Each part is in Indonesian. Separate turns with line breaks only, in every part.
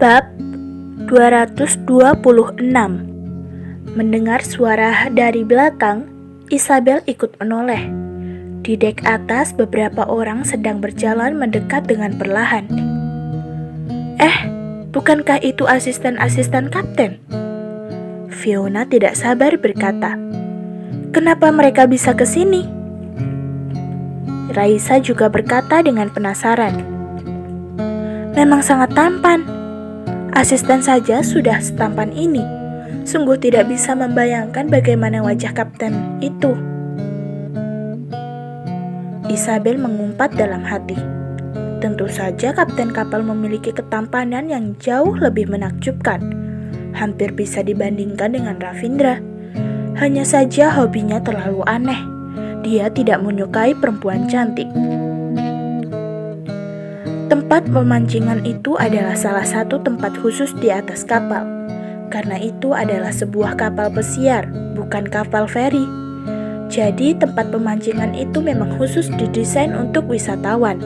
Bab 226. Mendengar suara dari belakang, Isabel ikut menoleh. Di dek atas beberapa orang sedang berjalan mendekat dengan perlahan. Bukankah itu asisten-asisten kapten? Fiona tidak sabar berkata, "Kenapa mereka bisa ke sini?" Raisa juga berkata dengan penasaran, "Memang sangat tampan. Asisten saja sudah setampan ini. Sungguh tidak bisa membayangkan bagaimana wajah kapten itu." Isabel mengumpat dalam hati. Tentu saja kapten kapal memiliki ketampanan yang jauh lebih menakjubkan. Hampir bisa dibandingkan dengan Ravindra. Hanya saja hobinya terlalu aneh. Dia tidak menyukai perempuan cantik. Tempat pemancingan itu adalah salah satu tempat khusus di atas kapal. Karena itu adalah sebuah kapal pesiar, bukan kapal feri. Jadi tempat pemancingan itu memang khusus didesain untuk wisatawan.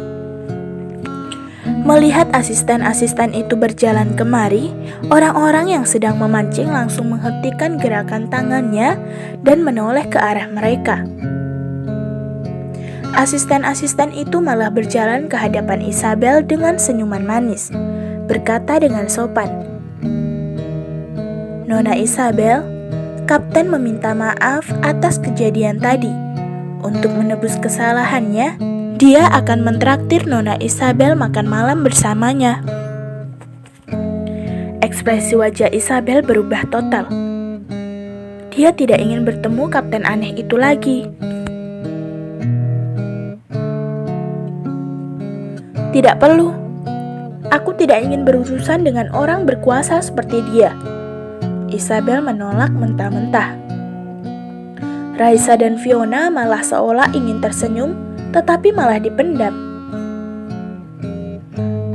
Melihat asisten-asisten itu berjalan kemari, orang-orang yang sedang memancing langsung menghentikan gerakan tangannya dan menoleh ke arah mereka. Asisten-asisten itu malah berjalan ke hadapan Isabel dengan senyuman manis, berkata dengan sopan, "Nona Isabel, kapten meminta maaf atas kejadian tadi. Untuk menebus kesalahannya, dia akan mentraktir Nona Isabel makan malam bersamanya." Ekspresi wajah Isabel berubah total. Dia tidak ingin bertemu kapten aneh itu lagi. "Tidak perlu. Aku tidak ingin berurusan dengan orang berkuasa seperti dia." Isabel menolak mentah-mentah. Raisa dan Fiona malah seolah ingin tersenyum, tetapi malah dipendam.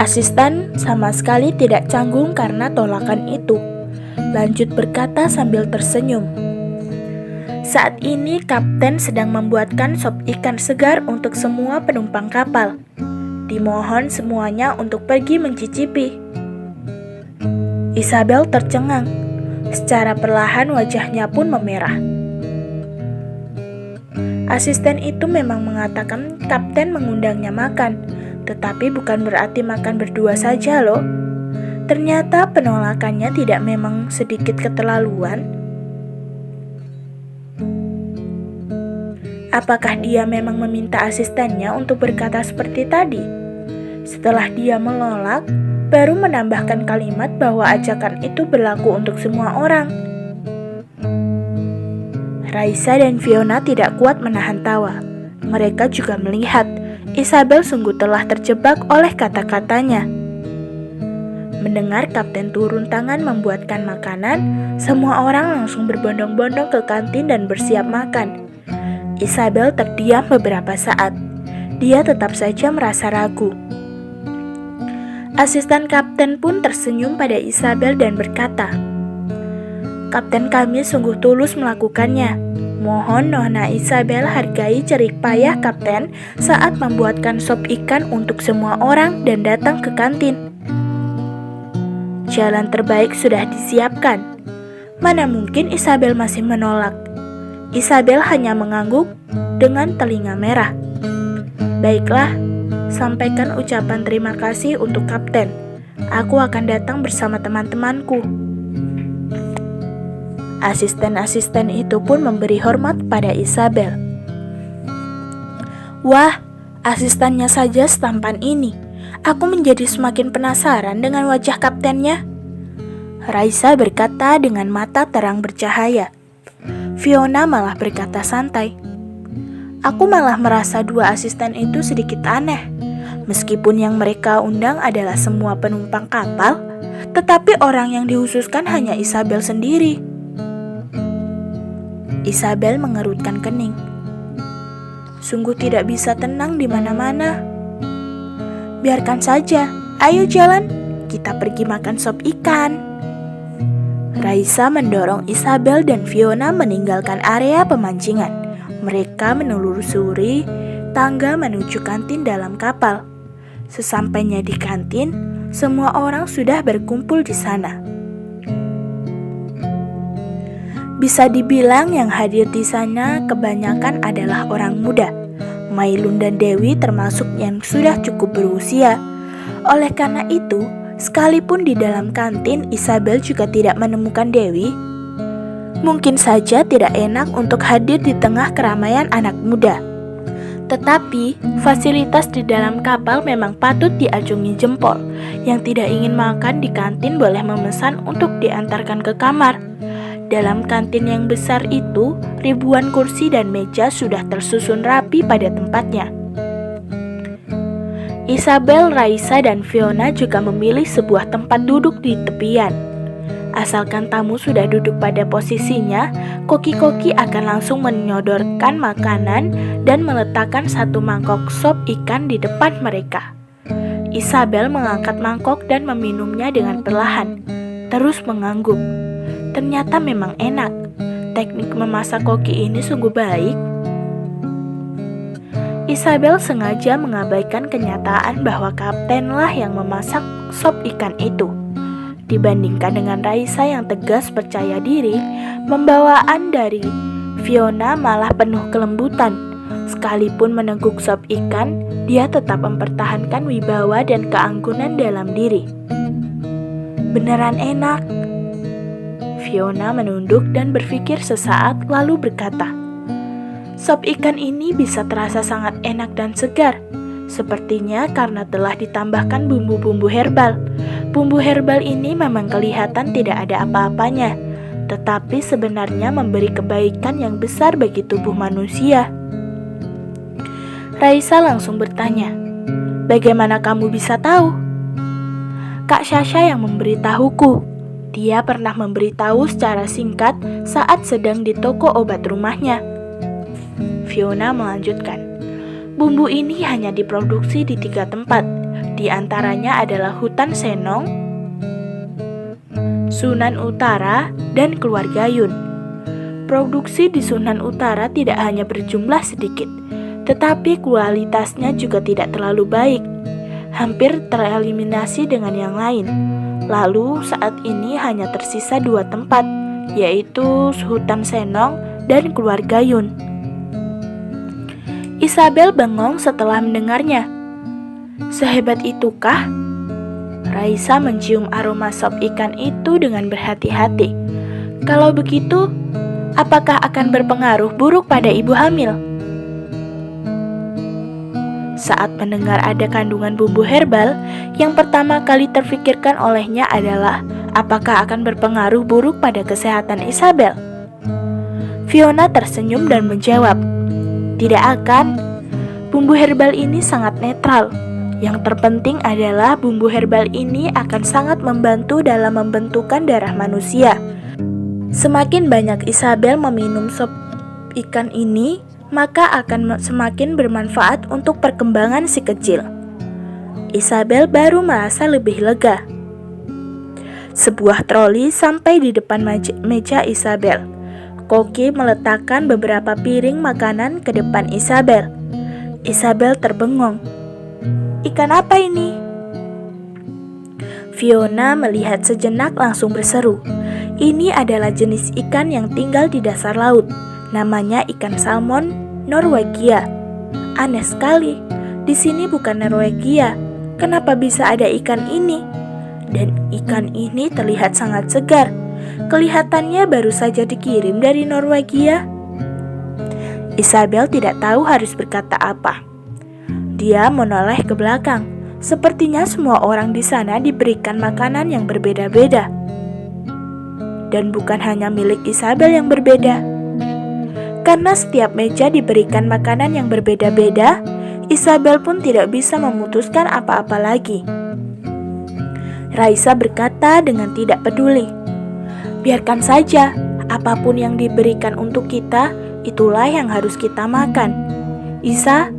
Asisten sama sekali tidak canggung karena tolakan itu. Lanjut berkata sambil tersenyum, "Saat ini kapten sedang membuatkan sop ikan segar untuk semua penumpang kapal. Dimohon semuanya untuk pergi mencicipi." Isabel tercengang. Secara perlahan wajahnya pun memerah. Asisten itu memang mengatakan kapten mengundangnya makan, tetapi bukan berarti makan berdua saja loh. Ternyata penolakannya tidak memang sedikit keterlaluan. Apakah dia memang meminta asistennya untuk berkata seperti tadi? Setelah dia menolak, baru menambahkan kalimat bahwa ajakan itu berlaku untuk semua orang. Raisa dan Fiona tidak kuat menahan tawa. Mereka juga melihat Isabel sungguh telah terjebak oleh kata-katanya. Mendengar kapten turun tangan membuatkan makanan, semua orang langsung berbondong-bondong ke kantin dan bersiap makan. Isabel terdiam beberapa saat. Dia tetap saja merasa ragu. Asisten kapten pun tersenyum pada Isabel dan berkata, "Kapten kami sungguh tulus melakukannya. Mohon Nona Isabel hargai jerih payah kapten saat membuatkan sop ikan untuk semua orang dan datang ke kantin. Jalan terbaik sudah disiapkan." Mana mungkin Isabel masih menolak. Isabel hanya mengangguk dengan telinga merah. "Baiklah, sampaikan ucapan terima kasih untuk kapten. Aku akan datang bersama teman-temanku." Asisten-asisten itu pun memberi hormat pada Isabel. "Wah, asistennya saja setampan ini. Aku menjadi semakin penasaran dengan wajah kaptennya." Raisa berkata dengan mata terang bercahaya. Fiona malah berkata santai, "Aku malah merasa dua asisten itu sedikit aneh. Meskipun yang mereka undang adalah semua penumpang kapal, tetapi orang yang dikhususkan hanya Isabel sendiri." Isabel mengerutkan kening. Sungguh tidak bisa tenang di mana-mana. "Biarkan saja. Ayo jalan. Kita pergi makan sop ikan." Raisa mendorong Isabel dan Fiona meninggalkan area pemancingan. Mereka menelusuri tangga menuju kantin dalam kapal. Sesampainya di kantin, Semua orang sudah berkumpul di sana. Bisa dibilang yang hadir di sana kebanyakan adalah orang muda. Mailun dan Dewi termasuk yang sudah cukup berusia. Oleh karena itu, sekalipun di dalam kantin Isabel juga tidak menemukan Dewi, mungkin saja tidak enak untuk hadir di tengah keramaian anak muda. Tetapi, fasilitas di dalam kapal memang patut diacungi jempol. Yang tidak ingin makan di kantin boleh memesan untuk diantarkan ke kamar. Dalam kantin yang besar itu, ribuan kursi dan meja sudah tersusun rapi pada tempatnya. Isabel, Raisa, dan Fiona juga memilih sebuah tempat duduk di tepian. Asalkan tamu sudah duduk pada posisinya, koki-koki akan langsung menyodorkan makanan dan meletakkan satu mangkok sop ikan di depan mereka. Isabel mengangkat mangkok dan meminumnya dengan perlahan, terus mengangguk. Ternyata memang enak. Teknik memasak koki ini sungguh baik. Isabel sengaja mengabaikan kenyataan bahwa kaptenlah yang memasak sop ikan itu. Dibandingkan dengan Raisa yang tegas percaya diri, pembawaan dari Fiona malah penuh kelembutan. Sekalipun meneguk sop ikan, dia tetap mempertahankan wibawa dan keangkuhan dalam diri. Beneran enak. Fiona menunduk dan berpikir sesaat lalu berkata, "Sop ikan ini bisa terasa sangat enak dan segar. Sepertinya karena telah ditambahkan bumbu-bumbu herbal. Bumbu herbal ini memang kelihatan tidak ada apa-apanya, tetapi sebenarnya memberi kebaikan yang besar bagi tubuh manusia." Raisa langsung bertanya, "Bagaimana kamu bisa tahu?" "Kak Sasha yang memberitahuku. Dia pernah memberitahu secara singkat saat sedang di toko obat rumahnya." Fiona melanjutkan, "Bumbu ini hanya diproduksi di 3 tempat. Di antaranya adalah hutan Senong, Sunan Utara, dan Keluargayun. Produksi di Sunan Utara tidak hanya berjumlah sedikit, tetapi kualitasnya juga tidak terlalu baik. Hampir tereliminasi dengan yang lain. Lalu saat ini hanya tersisa 2 tempat, yaitu hutan Senong dan Keluargayun." Isabel bengong setelah mendengarnya. "Sehebat itukah?" Raisa mencium aroma sop ikan itu dengan berhati-hati. "Kalau begitu, apakah akan berpengaruh buruk pada ibu hamil?" Saat mendengar ada kandungan bumbu herbal, yang pertama kali terfikirkan olehnya adalah apakah akan berpengaruh buruk pada kesehatan Isabel. Fiona tersenyum dan menjawab, "Tidak akan. Bumbu herbal ini sangat netral. Yang terpenting adalah bumbu herbal ini akan sangat membantu dalam membentukkan darah manusia. Semakin banyak Isabel meminum sop ikan ini, maka akan semakin bermanfaat untuk perkembangan si kecil." Isabel baru merasa lebih lega. Sebuah troli sampai di depan meja Isabel. Koki meletakkan beberapa piring makanan ke depan Isabel. Isabel terbengong. "Ikan apa ini?" Fiona melihat sejenak langsung berseru, "Ini adalah jenis ikan yang tinggal di dasar laut. Namanya ikan salmon Norwegia." "Aneh sekali, di sini bukan Norwegia. Kenapa bisa ada ikan ini? Dan ikan ini terlihat sangat segar. Kelihatannya baru saja dikirim dari Norwegia." Isabel tidak tahu harus berkata apa. Dia menoleh ke belakang. Sepertinya semua orang di sana diberikan makanan yang berbeda-beda. Dan bukan hanya milik Isabel yang berbeda. Karena setiap meja diberikan makanan yang berbeda-beda, Isabel pun tidak bisa memutuskan apa-apa lagi. Raisa berkata dengan tidak peduli, "Biarkan saja, apapun yang diberikan untuk kita, itulah yang harus kita makan." "Isa,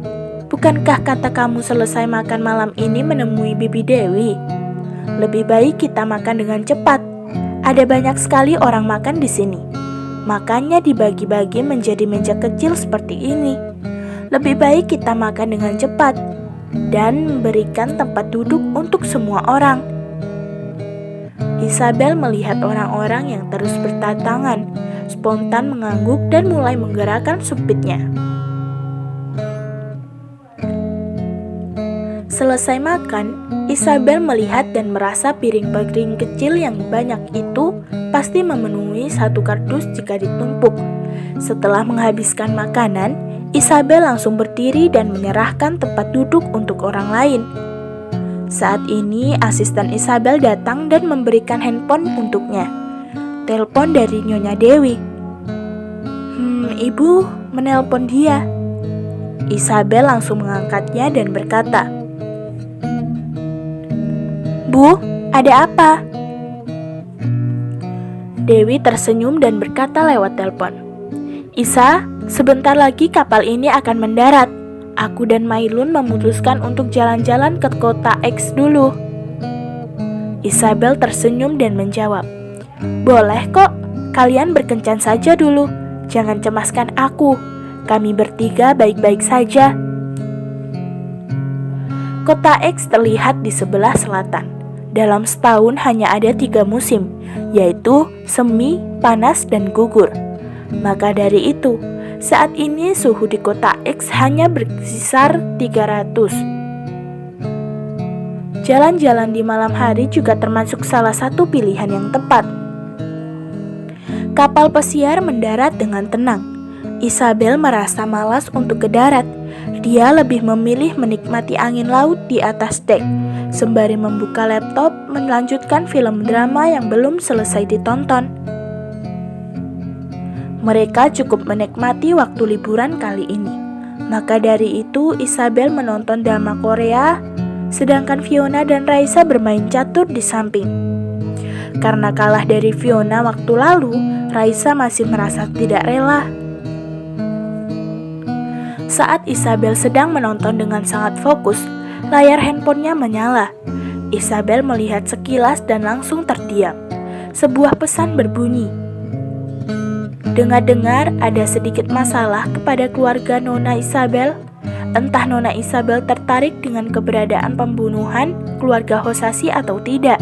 bukankah kata kamu selesai makan malam ini menemui Bibi Dewi? Lebih baik kita makan dengan cepat. Ada banyak sekali orang makan di sini. Makanya dibagi-bagi menjadi meja kecil seperti ini. Lebih baik kita makan dengan cepat dan memberikan tempat duduk untuk semua orang. Isabel melihat orang-orang yang terus berdatangan, spontan mengangguk dan mulai menggerakkan supitnya. Selesai makan, Isabel melihat dan merasa piring-piring kecil yang banyak itu pasti memenuhi satu kardus jika ditumpuk. Setelah menghabiskan makanan, Isabel langsung berdiri dan menyerahkan tempat duduk untuk orang lain. Saat ini asisten Isabel datang dan memberikan handphone untuknya. Telepon dari Nyonya Dewi. Ibu menelpon dia. Isabel langsung mengangkatnya dan berkata, "Bu, ada apa?" Dewi tersenyum dan berkata lewat telepon, "Isa, sebentar lagi kapal ini akan mendarat. Aku dan Mailun memutuskan untuk jalan-jalan ke kota X dulu." Isabel tersenyum dan menjawab, "Boleh kok, kalian berkencan saja dulu. Jangan cemaskan aku, kami bertiga baik-baik saja." Kota X terlihat di sebelah selatan. Dalam setahun hanya ada 3 musim, yaitu semi, panas, dan gugur. Maka dari itu, saat ini suhu di kota X hanya berkisar 300. Jalan-jalan di malam hari juga termasuk salah satu pilihan yang tepat. Kapal pesiar mendarat dengan tenang. Isabel merasa malas untuk ke darat. Dia lebih memilih menikmati angin laut di atas dek, sembari membuka laptop melanjutkan film drama yang belum selesai ditonton. Mereka cukup menikmati waktu liburan kali ini. Maka dari itu Isabel menonton drama Korea, sedangkan Fiona dan Raisa bermain catur di samping. Karena kalah dari Fiona waktu lalu, Raisa masih merasa tidak rela. Saat Isabel sedang menonton dengan sangat fokus, layar handphonenya menyala. Isabel melihat sekilas dan langsung terdiam. Sebuah pesan berbunyi, "Dengar-dengar ada sedikit masalah kepada keluarga Nona Isabel. Entah Nona Isabel tertarik dengan keberadaan pembunuhan keluarga Hosashi atau tidak."